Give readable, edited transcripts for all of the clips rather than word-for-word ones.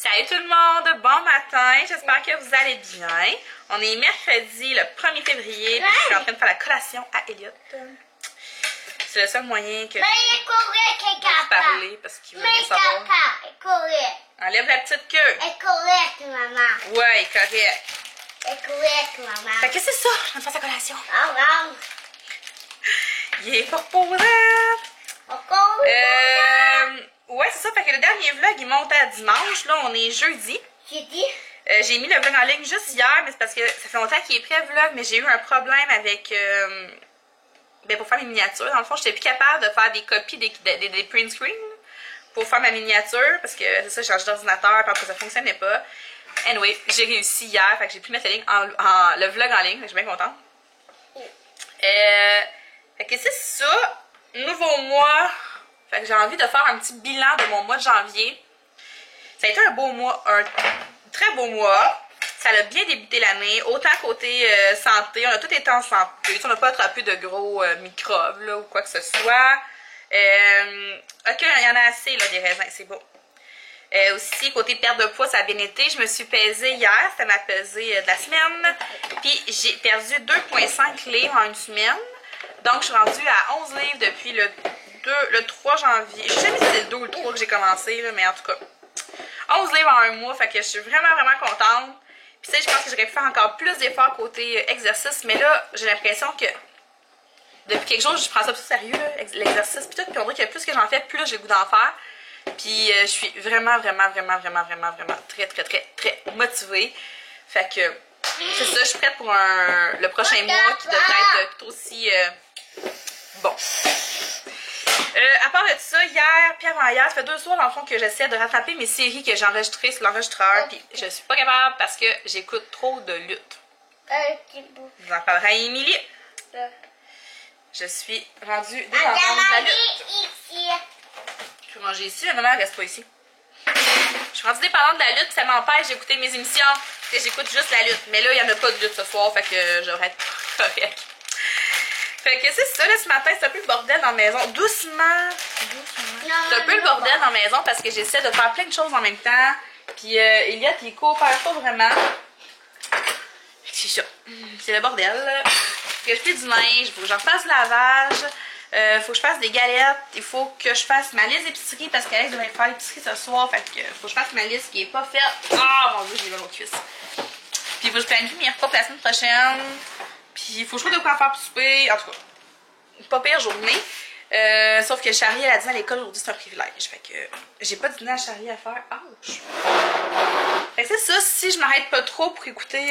Salut tout le monde, bon matin, j'espère que vous allez bien. On est mercredi, le 1er février, puis je suis en train de faire la collation à Elliot. C'est le seul moyen que je vais parler parce qu'il veut bien savoir. Enlève la petite queue. Elle est correcte, maman. Ouais, correct. Elle est correcte, maman. Fait que c'est ça, je vais faire sa collation. Maman. Il est pas reposant. Ouais, c'est ça, fait que le dernier vlog, il monte à dimanche. Là, on est jeudi. J'ai mis le vlog en ligne juste hier, mais c'est parce que ça fait longtemps qu'il est prêt le vlog, mais j'ai eu un problème avec... pour faire mes miniatures. Dans le fond, j'étais plus capable de faire des copies des print screens pour faire ma miniature, parce que c'est ça, j'ai changé d'ordinateur, parce que ça fonctionnait pas. Anyway, j'ai réussi hier, fait que j'ai pu mettre le vlog en ligne, je suis bien contente. Fait que c'est ça, nouveau mois. Fait que j'ai envie de faire un petit bilan de mon mois de janvier. Ça a été un beau mois, un très beau mois. Ça a bien débuté l'année, autant côté santé, on a tout été en santé. On n'a pas attrapé de gros microbes là, ou quoi que ce soit. Ok, il y en a assez là, des raisins, c'est beau. Aussi, côté perte de poids, ça a bien été. Je me suis pesée hier, c'était ma pesée de la semaine. Puis j'ai perdu 2,5 livres en une semaine. Donc je suis rendue à 11 livres depuis le 3 janvier. Je sais jamais si c'est le 2 ou le 3 que j'ai commencé, là, mais en tout cas. 11 livres en un mois, fait que je suis vraiment contente. Puis tu sais, je pense que j'aurais pu faire encore plus d'efforts côté exercice, mais là, j'ai l'impression que depuis quelque chose, je prends ça plus sérieux, l'exercice, puis tout, puis on dirait que plus que j'en fais, plus j'ai le goût d'en faire. Puis je suis vraiment très motivée. Fait que c'est ça, je suis prête pour le prochain mois qui devrait être tout aussi bon. À part de ça, hier puis avant-hier, ça fait 2 soirs dans le fond que j'essaie de rattraper mes séries que j'ai enregistrées sur l'enregistreur. Puis je suis pas capable parce que j'écoute trop de lutte. Je vous en parlerai à Émilie. Je suis rendue dépendante de la lutte. Je vais manger ici, mais maman reste pas ici. Je suis rendue dépendante de la lutte, ça m'empêche d'écouter mes émissions. Parce que j'écoute juste la lutte. Mais là, il n'y en a pas de lutte ce soir, fait que j'aurais être correct. Fait que c'est ça, là, ce matin, c'est un peu le bordel dans la maison. Doucement. C'est un peu le bordel dans la maison parce que j'essaie de faire plein de choses en même temps. Puis Elliot, il coopère pas vraiment. C'est ça. C'est le bordel. Faut que je plie du linge, faut que j'en fasse le lavage. Faut que je fasse des galettes. Il faut que je fasse ma liste d'épicerie parce qu'Alex devrait faire l'épicerie ce soir. Fait que faut que je fasse ma liste qui est pas faite. Ah mon dieu, j'ai mal aux cuisses. Puis il faut que je planifie mes repas pour la semaine prochaine. Puis il faut que je trouve de quoi faire pour souper. En tout cas, pas pire journée. Sauf que Charlie, elle a dit à l'école aujourd'hui, c'est un privilège. Fait que j'ai pas de dîner à Charlie à faire. Ouch! Fait que c'est ça, si je m'arrête pas trop pour écouter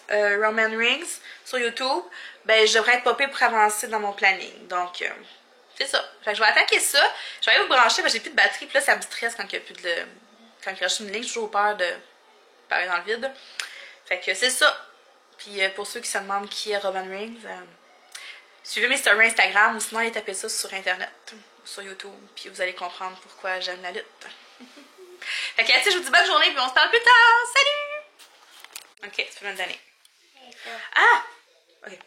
Roman Reigns sur YouTube, ben je devrais être pas pire pour avancer dans mon planning. Donc, c'est ça. Fait que je vais attaquer ça. Je vais aller vous brancher, parce que j'ai plus de batterie. Puis là, ça me stresse quand il y a plus de. Quand il reste une ligne, j'ai toujours peur de parler dans le vide. Fait que c'est ça. Puis pour ceux qui se demandent qui est Roman Reigns, suivez mes stories Instagram ou sinon allez taper ça sur internet ou sur YouTube. Puis vous allez comprendre pourquoi j'aime la lutte. Fait que là-dessus, je vous dis bonne journée puis on se parle plus tard. Salut! Ok, tu peux me le donner. Ah! Ok.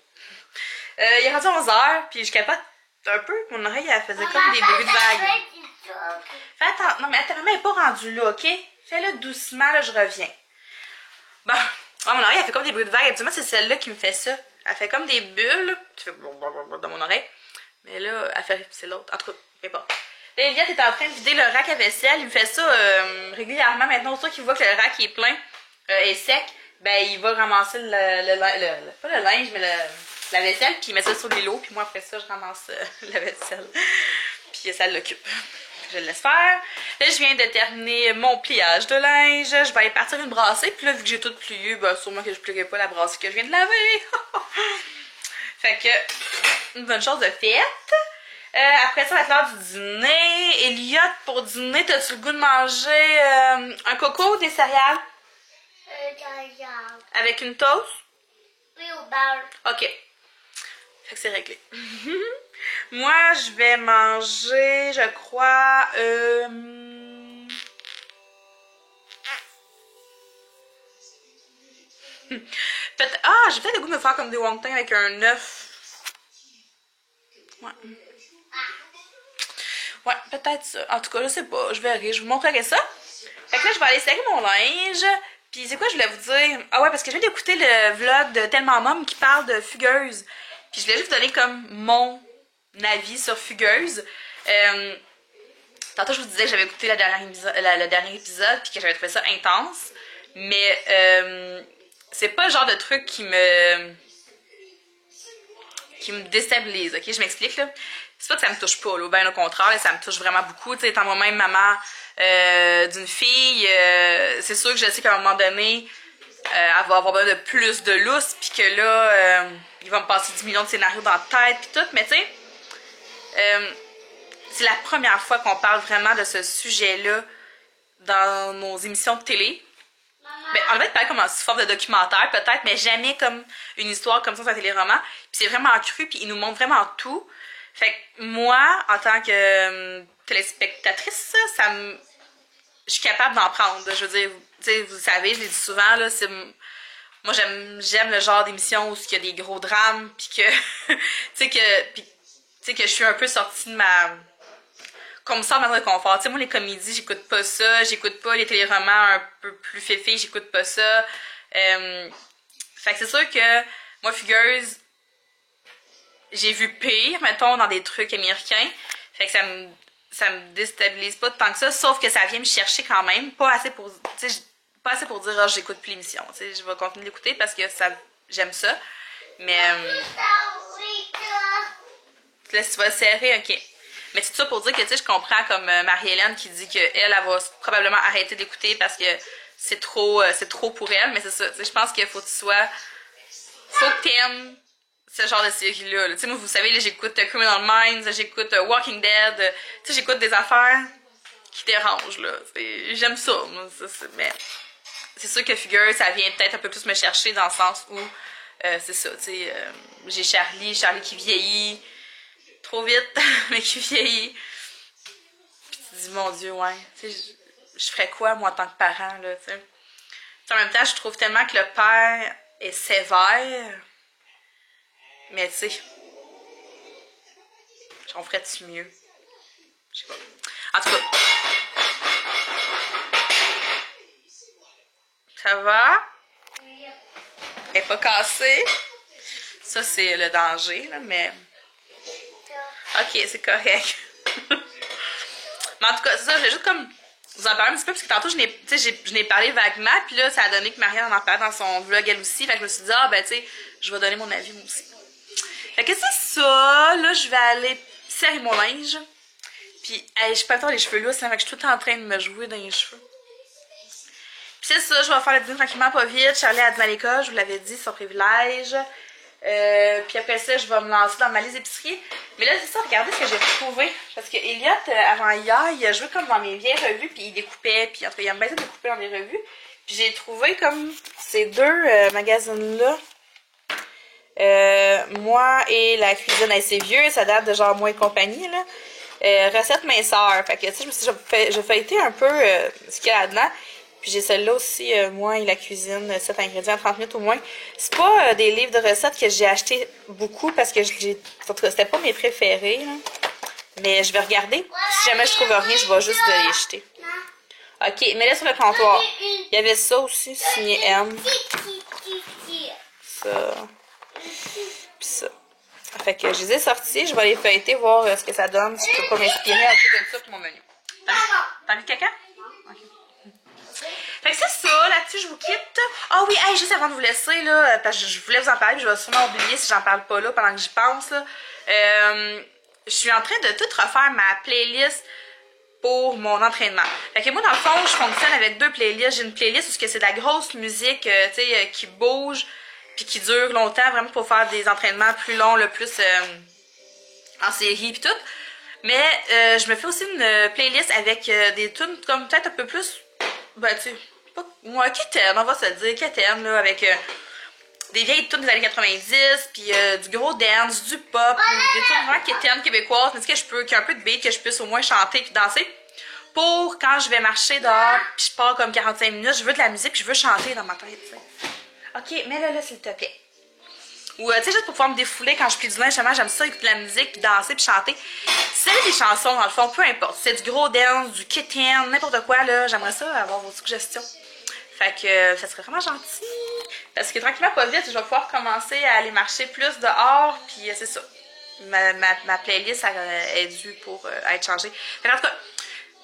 Il est rendu 11h puis je capote un peu. Mon oreille, elle faisait comme des bruits de vagues. Fais attention. Non, mais ta maman n'est pas rendue là, ok? Fais-le doucement, là, je reviens. Bon. Oh, mon oreille, elle fait comme des bruits de vagues. Habituellement, c'est celle-là qui me fait ça. Elle fait comme des bulles. Tu fais dans mon oreille. Mais là, elle fait. C'est l'autre. En tout cas, je sais pas. Là, Elliot est en train de vider le rack à vaisselle. Il me fait ça régulièrement. Maintenant, aussitôt qu'il voit que le rack est plein et sec, ben, il va ramasser pas le linge, mais la vaisselle. Puis il met ça sur l'îlot. Puis moi, après ça, je ramasse la vaisselle. Puis ça l'occupe. Je le laisse faire. Là, je viens de terminer mon pliage de linge. Je vais aller partir une brassée. Puis là, vu que j'ai tout plié, ben, sûrement que je plierai pas la brassée que je viens de laver. Fait que, une bonne chose de faite. Après ça, ça va être l'heure du dîner. Elliot, pour dîner, t'as-tu le goût de manger un coco ou des céréales? Avec une toast? Oui, au beurre. Ok. Fait que c'est réglé. Moi, je vais manger, je crois, j'ai peut-être le goût de me faire comme des wontons avec un œuf. Ouais. Ouais, peut-être ça. En tout cas, je sais pas, je verrai. Je vous montrerai ça. Fait que là, je vais aller serrer mon linge. Puis c'est quoi je voulais vous dire? Ah ouais, parce que je viens d'écouter le vlog de Tellement Mom qui parle de Fugueuse. Puis je voulais juste vous donner comme mon avis sur Fugueuse. Tantôt, je vous disais que j'avais écouté le dernier épisode puis que j'avais trouvé ça intense. Mais c'est pas le genre de truc qui me déstabilise, ok? Je m'explique, là. C'est pas que ça me touche pas, là. Ben, au contraire, là, ça me touche vraiment beaucoup. Tu sais, étant moi-même maman d'une fille, c'est sûr que je sais qu'à un moment donné, elle va avoir besoin de plus de lousse, puis que là, il va me passer 10 millions de scénarios dans la tête, puis tout. Mais tu sais, c'est la première fois qu'on parle vraiment de ce sujet-là dans nos émissions de télé. Ben, en fait, pas comme une forme de documentaire, peut-être, mais jamais comme une histoire comme ça sur un téléroman. Puis c'est vraiment cru, puis ils nous montrent vraiment tout. Fait que moi, en tant que téléspectatrice, je suis capable d'en prendre. Je veux dire, tu sais, vous savez, je l'ai dit souvent, là, moi j'aime le genre d'émission où il y a des gros drames, puis que, tu sais, que je suis un peu sortie de qu'on me sort dans le confort. Tu sais, moi, les comédies, j'écoute pas ça. J'écoute pas les téléromans un peu plus féfés, j'écoute pas ça. Fait que c'est sûr que moi, Fugueuse, j'ai vu pire, mettons, dans des trucs américains. Fait que ça me déstabilise pas tant que ça, sauf que ça vient me chercher quand même. Pas assez pour dire, ah, j'écoute plus l'émission. Tu sais, je vais continuer d'écouter parce que j'aime ça. Mais, là, si tu vas serrer, ok. Mais c'est ça pour dire que, tu sais, je comprends comme Marie-Hélène qui dit qu'elle va probablement arrêter d'écouter parce que c'est trop pour elle. Mais c'est ça, tu sais, je pense qu'il faut que tu sois... Faut que t'aimes ce genre de série-là. Tu sais, moi, vous savez, là, j'écoute Criminal Minds, j'écoute Walking Dead, tu sais, j'écoute des affaires qui dérangent, là. J'aime ça, moi, mais c'est sûr que Fugueuse, ça vient peut-être un peu plus me chercher dans le sens où, c'est ça, tu sais, j'ai Charlie qui vieillit trop vite, mais qui vieillit. Puis tu te dis, mon Dieu, ouais, tu sais, je ferais quoi, moi, en tant que parent, là, tu sais. En même temps, je trouve tellement que le père est sévère, mais tu sais, on ferait-tu mieux? Je sais pas. En tout cas, ça va? Elle n'est pas cassée. Ça, c'est le danger, là, mais... Ok, c'est correct. Mais en tout cas, c'est ça, j'ai juste comme vous en parler un petit peu, parce que tantôt, je n'ai parlé vaguement, puis là, ça a donné que Marianne en parlait dans son vlog, elle aussi. Fait que je me suis dit, ah, ben, tu sais, je vais donner mon avis, moi aussi. Fait que c'est ça, là, je vais aller serrer mon linge. Puis, hey, j'ai pas le temps les cheveux lousses, hein, fait que je suis tout le temps en train de me jouer dans les cheveux. Puis c'est ça, je vais faire le dîner tranquillement, pas vite. Charlie a dîné à l'école, je vous l'avais dit, c'est son privilège. Puis après ça, je vais me lancer dans ma liste d'épicerie. Mais là, c'est ça, regardez ce que j'ai trouvé. Parce que Elliot, avant hier, il a joué comme dans mes vieilles revues, puis il découpait, puis en tout cas, il aime bien ça découper dans les revues. Puis j'ai trouvé comme ces deux magazines-là. Moi et la cuisine assez vieux, ça date de genre Moi et compagnie, là. Recette minceur. Fait que, tu sais, je me suis dit, je feuilleté un peu ce qu'il y a là-dedans. Puis j'ai celle-là aussi, moi et la cuisine, 7 ingrédients, 30 minutes au moins. C'est pas des livres de recettes que j'ai acheté beaucoup parce que en tout cas, c'était pas mes préférés, là. Mais je vais regarder. Si jamais je trouve rien, je vais juste les jeter. Ok, mais là sur le comptoir, il y avait ça aussi, signé M. Ça. Puis ça. Fait que je les ai sortis, je vais les feuilleter, voir ce que ça donne, si je peux pas m'inspirer un peu de ça pour mon menu. T'as envie de caca? Ok. Fait que c'est ça, là-dessus je vous quitte. Ah oui, hey, juste avant de vous laisser, là, parce que je voulais vous en parler, puis je vais sûrement oublier si j'en parle pas là pendant que j'y pense, là. Je suis en train de tout refaire ma playlist pour mon entraînement. Fait que moi, dans le fond, je fonctionne avec deux playlists. J'ai une playlist où c'est de la grosse musique, tu sais, qui bouge, puis qui dure longtemps, vraiment pour faire des entraînements plus longs, le plus en série, puis tout. Mais je me fais aussi une playlist avec des tunes comme peut-être un peu plus, ben tu sais, moi, quétaine, on va se dire, quétaine, là, avec des vieilles tunes des années 90, puis du gros dance, du pop, des tunes vraiment quétaines québécoises, mais tu sais, qu'il y a un peu de beat, que je puisse au moins chanter puis danser. Pour quand je vais marcher dehors, puis je pars comme 45 minutes, je veux de la musique, puis je veux chanter dans ma tête, tu sais. Ok, mais là, s'il te plaît. Ou, tu sais, juste pour pouvoir me défouler quand je plie du linge, justement, j'aime ça, écouter de la musique, puis danser, puis chanter. Si vous avez des chansons, dans le fond, peu importe. Si c'est du gros dance, du kitten, n'importe quoi, là, j'aimerais ça avoir vos suggestions. Fait que ça serait vraiment gentil. Parce que tranquillement, pas vite, je vais pouvoir commencer à aller marcher plus dehors, puis c'est ça. Ma playlist elle est due pour être changée. Fait en tout cas,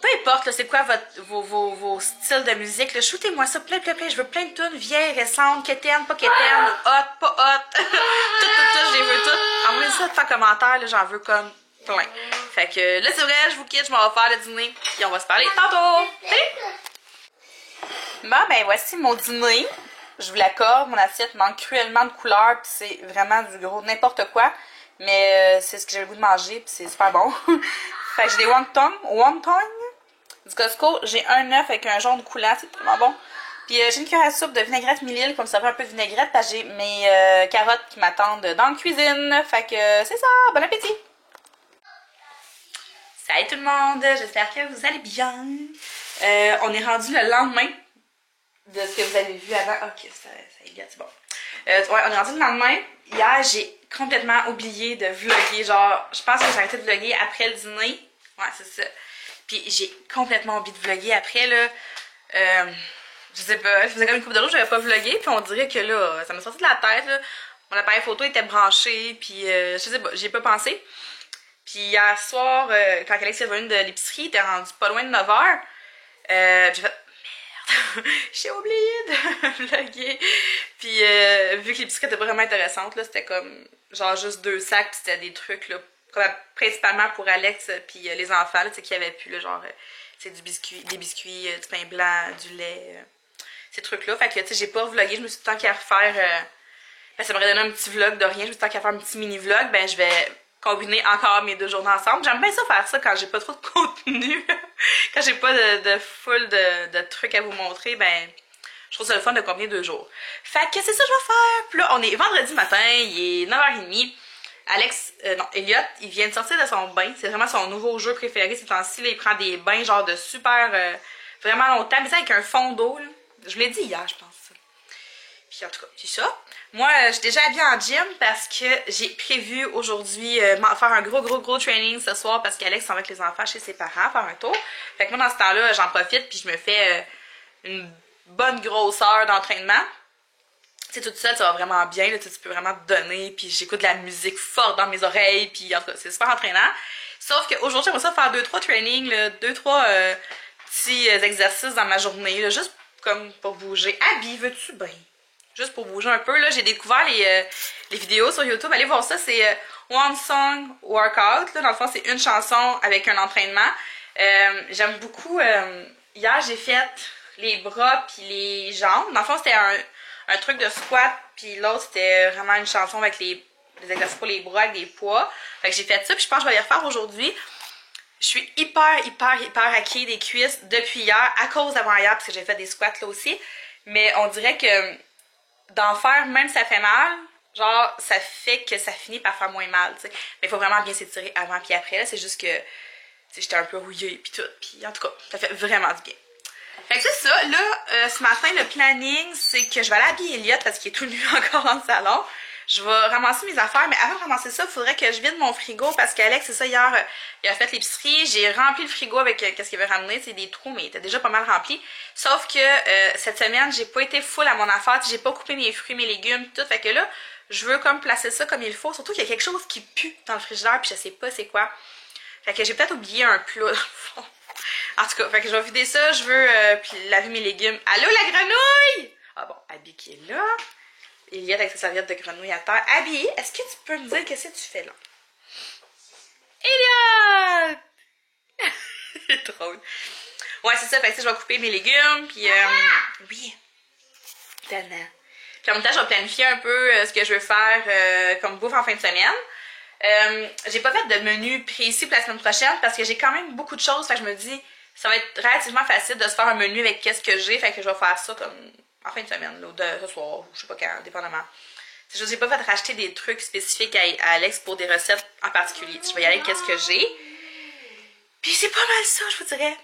peu importe, c'est quoi vos styles de musique, shootez-moi ça plein. Je veux plein de tunes vieilles, récentes, quétaines, pas quétaines, hot, pas hot. tout, je les veux toutes. Envoyez ça en commentaire, j'en veux comme plein. Fait que là, c'est vrai, je vous quitte, je m'en vais faire le dîner, puis on va se parler tantôt. Bon, ben voici mon dîner. Je vous l'accorde, mon assiette manque cruellement de couleurs, puis c'est vraiment du gros n'importe quoi. Mais c'est ce que j'ai le goût de manger, puis c'est super bon. Fait que j'ai des wonton du Costco. J'ai un œuf avec un jaune coulant, c'est vraiment bon. Puis j'ai une cuillère à soupe de vinaigrette mille comme ça fait un peu de vinaigrette, parce que j'ai mes carottes qui m'attendent dans la cuisine. Fait que c'est ça, bon appétit! Salut tout le monde, j'espère que vous allez bien. On est rendu le lendemain de ce que vous avez vu avant. Ok, ça égate, c'est bon. Ouais, on est rendu le lendemain. Hier, j'ai complètement oublié de vlogger. Genre, je pense que j'ai arrêté de vlogger après le dîner. Ouais, c'est ça. Puis j'ai complètement oublié de vlogger après, là. Je sais pas, je faisais comme une couple de jours, j'avais pas vlogué. Puis on dirait que là, ça m'a sorti de la tête, là. Mon appareil photo était branché. Puis je sais pas, j'y ai pas pensé. Puis hier soir, quand Alex est venu de l'épicerie, il était rendu pas loin de 9h. J'ai fait... J'ai oublié de vlogger. Puis vu que l'épicerie était vraiment intéressante, là, c'était comme genre juste 2 sacs, puis c'était des trucs là, principalement pour Alex puis les enfants, là, qui avaient pu, là, genre c'est des biscuits, du pain blanc, du lait, ces trucs-là. Fait que tu sais, j'ai pas vlogué, je me suis dit tant qu'à refaire, ben, ça m'aurait donné un petit vlog de rien, je me suis dit tant qu'à faire un petit mini-vlog, ben je vais combiner encore mes 2 journées ensemble. J'aime bien ça faire ça quand j'ai pas trop de contenu. Quand j'ai pas de full de trucs à vous montrer, ben je trouve ça le fun de combiner 2 jours. Fait que c'est ça que je vais faire. Puis là, on est vendredi matin, il est 9h30. Alex, non, Elliot, il vient de sortir de son bain. C'est vraiment son nouveau jeu préféré ces temps-ci. Il prend des bains genre de super, vraiment longtemps. Mais ça avec un fond d'eau, là. Je vous l'ai dit hier, je pense. Puis en tout cas, c'est ça. Moi, je suis déjà habillée en gym parce que j'ai prévu aujourd'hui faire un gros training ce soir parce qu'Alex s'en va avec les enfants chez ses parents faire un tour. Fait que moi, dans ce temps-là, j'en profite puis je me fais une bonne grosse heure d'entraînement. Tu sais, toute seule, ça va vraiment bien, là, tu peux vraiment te donner, puis j'écoute de la musique forte dans mes oreilles, puis en tout cas, c'est super entraînant. Sauf qu'aujourd'hui, j'aimerais ça faire 2-3 trainings, 2-3 petits exercices dans ma journée, là, juste comme pour bouger. Abby, veux-tu bien? Juste pour bouger un peu, là, j'ai découvert les vidéos sur YouTube, allez voir ça, c'est One Song Workout, là, dans le fond, c'est une chanson avec un entraînement. J'aime beaucoup, hier, j'ai fait les bras puis les jambes, dans le fond, c'était un truc de squat, puis l'autre, c'était vraiment une chanson avec les exercices pour les bras, avec des poids. Fait que j'ai fait ça, puis je pense que je vais les refaire aujourd'hui. Je suis hyper acquis des cuisses depuis hier, à cause d'avant-hier, parce que j'ai fait des squats là aussi. Mais on dirait que d'en faire, même si ça fait mal, genre, ça fait que ça finit par faire moins mal, tu sais. Mais il faut vraiment bien s'étirer avant puis après, c'est juste que, tu sais, j'étais un peu rouillée, puis tout. Puis en tout cas, ça fait vraiment du bien. Fait que c'est ça, là, ce matin, le planning, c'est que je vais aller habiller Elliot parce qu'il est tout nu encore dans le salon. Je vais ramasser mes affaires, mais avant de ramasser ça, il faudrait que je vide mon frigo parce qu'Alex, c'est ça, hier, il a fait l'épicerie. J'ai rempli le frigo avec qu'est-ce qu'il veut ramener, c'est des trous, mais il était déjà pas mal rempli. Sauf que cette semaine, j'ai pas été full à mon affaire, j'ai pas coupé mes fruits, mes légumes, tout. Fait que là, je veux comme placer ça comme il faut. Surtout qu'il y a quelque chose qui pue dans le frigidaire, puis je sais pas c'est quoi. Fait que j'ai peut-être oublié un plat dans le fond. En tout cas, fait que je vais vider ça, je veux puis laver mes légumes. Allô la grenouille! Ah bon, Abby qui est là. Elliot avec sa serviette de grenouille à terre. Abby, est-ce que tu peux me dire qu'est-ce que tu fais là? Elliot! C'est drôle. Ouais, c'est ça, fait que je vais couper mes légumes, puis oui. Tellement. Puis en même temps, je vais planifier un peu ce que je veux faire comme bouffe en fin de semaine. J'ai pas fait de menu précis pour la semaine prochaine parce que j'ai quand même beaucoup de choses, fait que je me dis ça va être relativement facile de se faire un menu avec qu'est-ce que j'ai, fait que je vais faire ça comme en fin de semaine, là, ou ce soir, ou je sais pas quand, dépendamment. C'est juste, j'ai pas fait racheter des trucs spécifiques à Alex pour des recettes en particulier. Je vais y aller avec qu'est-ce que j'ai. Puis c'est pas mal ça, je vous dirais.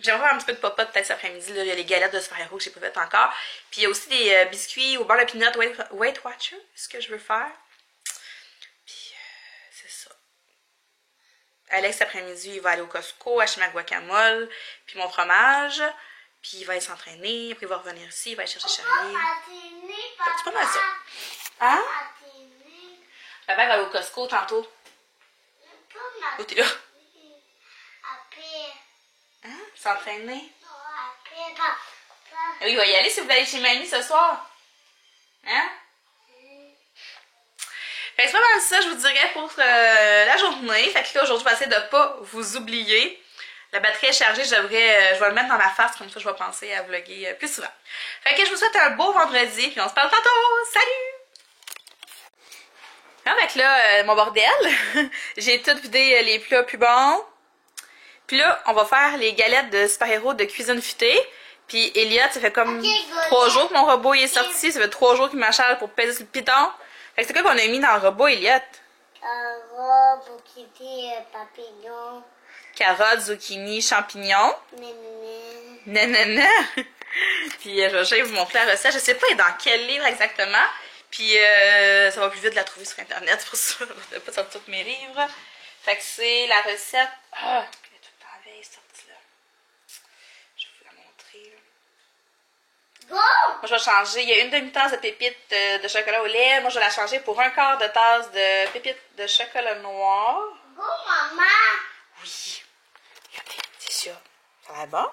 J'aimerais faire un petit peu de pop-up peut-être cet après-midi. Il y a les galettes de super-héros que j'ai pas faites encore. Puis il y a aussi des biscuits au beurre de peanut Weight Watcher, c'est ce que je veux faire. Puis c'est ça. Alex, cet après-midi, il va aller au Costco, acheter ma guacamole, puis mon fromage. Puis il va aller s'entraîner, après il va revenir ici, il va aller chercher Charlie. C'est pas mal ça. Hein? Papa va aller au Costco tantôt. Où t'es là? Hein? S'entraîner? Oui, il va y aller si vous voulez aller chez mamie ce soir. Hein? Fait que c'est pas mal ça, je vous dirais, pour la journée. Fait que là, aujourd'hui, je vais essayer de pas vous oublier. La batterie est chargée, je vais le mettre dans ma face, comme ça je vais penser à vlogger plus souvent. Fait que je vous souhaite un beau vendredi, puis on se parle tantôt! Salut! Avec là, mon bordel, j'ai tout vidé les plats plus bons. Puis là, on va faire les galettes de super-héros de cuisine futée. Puis Elliot, ça fait comme 3 jours que mon robot il est sorti, ça fait 3 jours qu'il m'achale pour peser sur le piton. Fait que c'est quoi qu'on a mis dans le robot, Elliot? Carotte, zucchini, papillon. Carottes, zucchini, champignons. Nanana. Puis je vais vous montrer la recette. Je sais pas dans quel livre exactement. Puis ça va plus vite de la trouver sur internet, pour ça. Je vais pas sortir tous mes livres. Fait que c'est la recette. Ah, elle est tout le temps veille sortie là. Je vais vous la montrer. Moi je vais changer. Il y a une demi-tasse de pépites de chocolat au lait. Moi je vais la changer pour un quart de tasse de pépites de chocolat noir. Go, maman! Oui. Regardez, c'est sûr. Ça va être bon.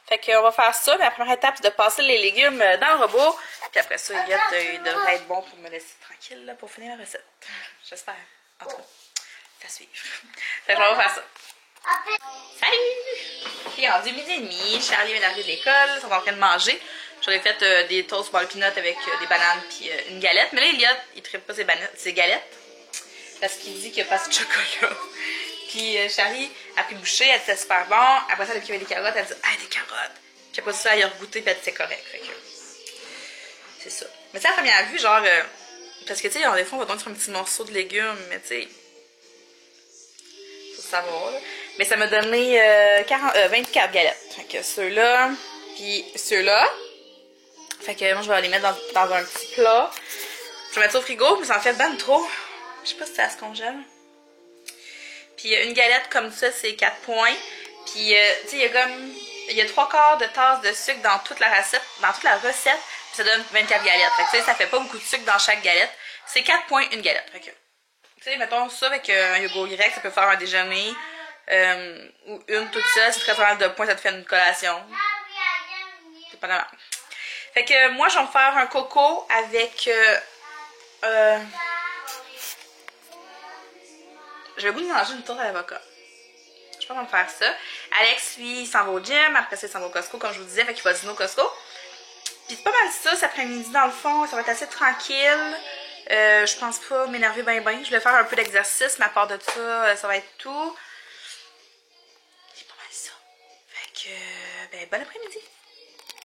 Fait qu'on va faire ça, mais la première étape, c'est de passer les légumes dans le robot. Puis après ça, Elliot, il devrait être bon pour me laisser tranquille là, pour finir la recette. J'espère. En tout cas, ça suivre. Fait que on va faire ça. Salut! Il est rendu 12h30. Charlie vient d'arriver de l'école. Ils sont en train de manger. J'aurais fait des toasts beurre peanut avec des bananes puis une galette. Mais là, Elliot, il ne tripe pas ses galettes. Parce qu'il dit qu'il n'y a pas assez de chocolat. Puis Charlie a pris bouchée, elle était super bon. Après ça, depuis qu'il y avait des carottes, elle dit « Ah, des carottes! » Puis après ça, elle a regoûté, puis elle dit « C'est correct. » Fait que c'est ça. Mais tu sais, à première vue, genre... parce que tu sais, des fois, on va donner sur un petit morceau de légumes, mais tu sais... Faut savoir, là. Mais ça m'a donné 24 galettes. Fait que ceux-là, puis ceux-là. Fait que moi, je vais les mettre dans un petit plat. Je vais mettre ça au frigo, mais ça en fait ben trop. Je sais pas si ça se congèle. Puis une galette comme ça, c'est 4 points. Puis tu sais, il y a 3/4 de tasse de sucre dans toute la recette. Ça donne 24 galettes. Fait que tu sais, ça fait pas beaucoup de sucre dans chaque galette. C'est 4 points une galette. Fait que, tu sais, mettons ça avec un yogourt grec, ça peut faire un déjeuner. Ou une toute seule, c'est très mal de points, ça te fait une collation. C'est pas normal. Fait que moi, je vais me faire un coco avec... J'ai le goût de manger une tourte à l'avocat. Je pense qu'on va me faire ça. Alex, lui, il s'en va au gym. Après ça, il s'en va au Costco, comme je vous disais. Fait qu'il va dîner au Costco. Puis c'est pas mal ça, cet après-midi, dans le fond. Ça va être assez tranquille. Je pense pas m'énerver ben. Je vais faire un peu d'exercice, mais à part de ça, ça va être tout. C'est pas mal ça. Fait que, bon après-midi.